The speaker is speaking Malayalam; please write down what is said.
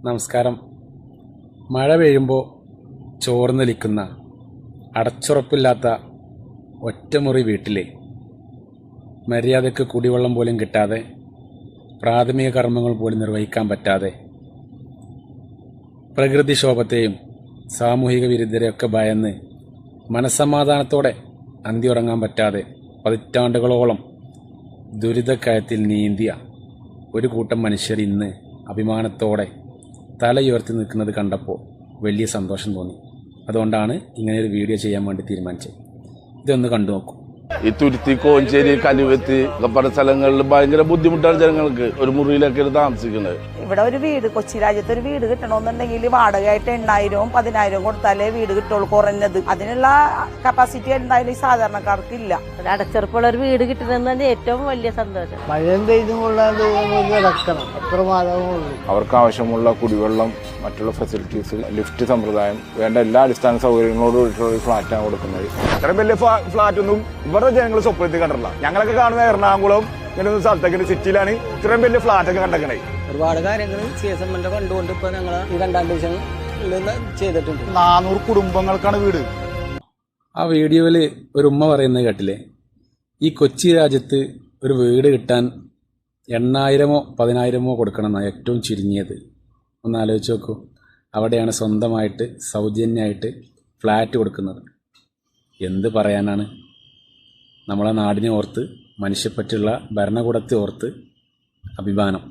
നമസ്കാരം. മഴ പെയ്യുമ്പോൾ ചോർന്നൊലിക്കുന്ന അടച്ചുറപ്പില്ലാത്ത ഒറ്റമുറി വീട്ടിലെ മര്യാദയ്ക്ക് കുടിവെള്ളം പോലും കിട്ടാതെ പ്രാഥമിക കർമ്മങ്ങൾ പോലും നിർവഹിക്കാൻ പറ്റാതെ പ്രകൃതിക്ഷോഭത്തെയും സാമൂഹിക വിരുദ്ധരെയൊക്കെ ഭയന്ന് മനസ്സമാധാനത്തോടെ അന്തിയുറങ്ങാൻ പറ്റാതെ പതിറ്റാണ്ടുകളോളം ദുരിതക്കയത്തിൽ നീന്തിയ ഒരു കൂട്ടം മനുഷ്യർ ഇന്ന് അഭിമാനത്തോടെ തലയുയർത്തി നിൽക്കുന്നത് കണ്ടപ്പോൾ വലിയ സന്തോഷം തോന്നി. അതുകൊണ്ടാണ് ഇങ്ങനെയൊരു വീഡിയോ ചെയ്യാൻ വേണ്ടി തീരുമാനിച്ചത്. ഇതൊന്ന് കണ്ടു നോക്കൂ. ഈ തുരുത്തി, കോഞ്ചേരി, കലുവെത്തി ഒക്കെ പറഞ്ഞ സ്ഥലങ്ങളിൽ ഭയങ്കര ബുദ്ധിമുട്ടാണ് ജനങ്ങൾക്ക് ഒരു മുറിയിലൊക്കെ താമസിക്കുന്നത്. ഇവിടെ ഒരു വീട്, കൊച്ചി രാജ്യത്ത് ഒരു വീട് കിട്ടണമെന്നുണ്ടെങ്കിൽ വാടകയായിട്ട് 8,000 10,000 കൊടുത്താലേ വീട് കിട്ടുള്ളൂ കുറഞ്ഞത്. അതിനുള്ള കപ്പാസിറ്റി എന്തായാലും ഈ സാധാരണക്കാർക്ക് ഇല്ല. അടച്ചുറപ്പുള്ള ഒരു വീട് കിട്ടുന്നതെന്ന് ഏറ്റവും വലിയ സന്തോഷം. മഴയും പെയ്തും കൊള്ളാതെ കിടക്കണം, അത്ര മാത്രമുള്ളൂ. അവർക്ക് ആവശ്യമുള്ള കുടിവെള്ളം, മറ്റുള്ള ഫെസിലിറ്റീസ്, ലിഫ്റ്റ് സമ്പ്രദായം, വേണ്ട എല്ലാ അടിസ്ഥാന സൗകര്യങ്ങളോടും കൂടിയിട്ടുള്ള ഫ്ലാറ്റാണ് കൊടുക്കുന്നത്. അത്രയും വലിയ ഫ്ലാറ്റ് ഒന്നും ഇവരുടെ ജനങ്ങൾ സ്വപ്നത്തിൽ കണ്ടിട്ടില്ല. ഞങ്ങളൊക്കെ കാണുന്ന എറണാകുളം ഇങ്ങനെ സ്ഥലത്തൊക്കെ സിറ്റിയിലാണ് ഇത്രയും വലിയ ഫ്ലാറ്റ് ഒക്കെ കണ്ടേക്കണേ. ഒരുപാട് കാര്യങ്ങൾ CSM കണ്ടുകൊണ്ട് ഇപ്പൊ ഞങ്ങൾ ഈ 2ാം ഡിവിഷൻ ചെയ്തിട്ടുണ്ട്. 400 കുടുംബങ്ങൾക്കാണ് വീട്. ആ വീഡിയോയിൽ ഒരു ഉമ്മ പറയുന്നത് കേട്ടില്ലേ, ഈ കൊച്ചി രാജ്യത്ത് ഒരു വീട് കിട്ടാൻ 8,000 10,000 കൊടുക്കണമെന്നാണ് ഏറ്റവും ചുരുങ്ങിയത്. ഒന്ന് ആലോചിച്ച് നോക്കൂ. അവിടെയാണ് സ്വന്തമായിട്ട് സൗജന്യമായിട്ട് ഫ്ലാറ്റ് കൊടുക്കുന്നത്. എന്ത് പറയാനാണ്. നമ്മളെ നാടിനെ ഓർത്ത്, മനുഷ്യപ്പറ്റുള്ള ഭരണകൂടത്തെ ഓർത്ത് അഭിമാനം.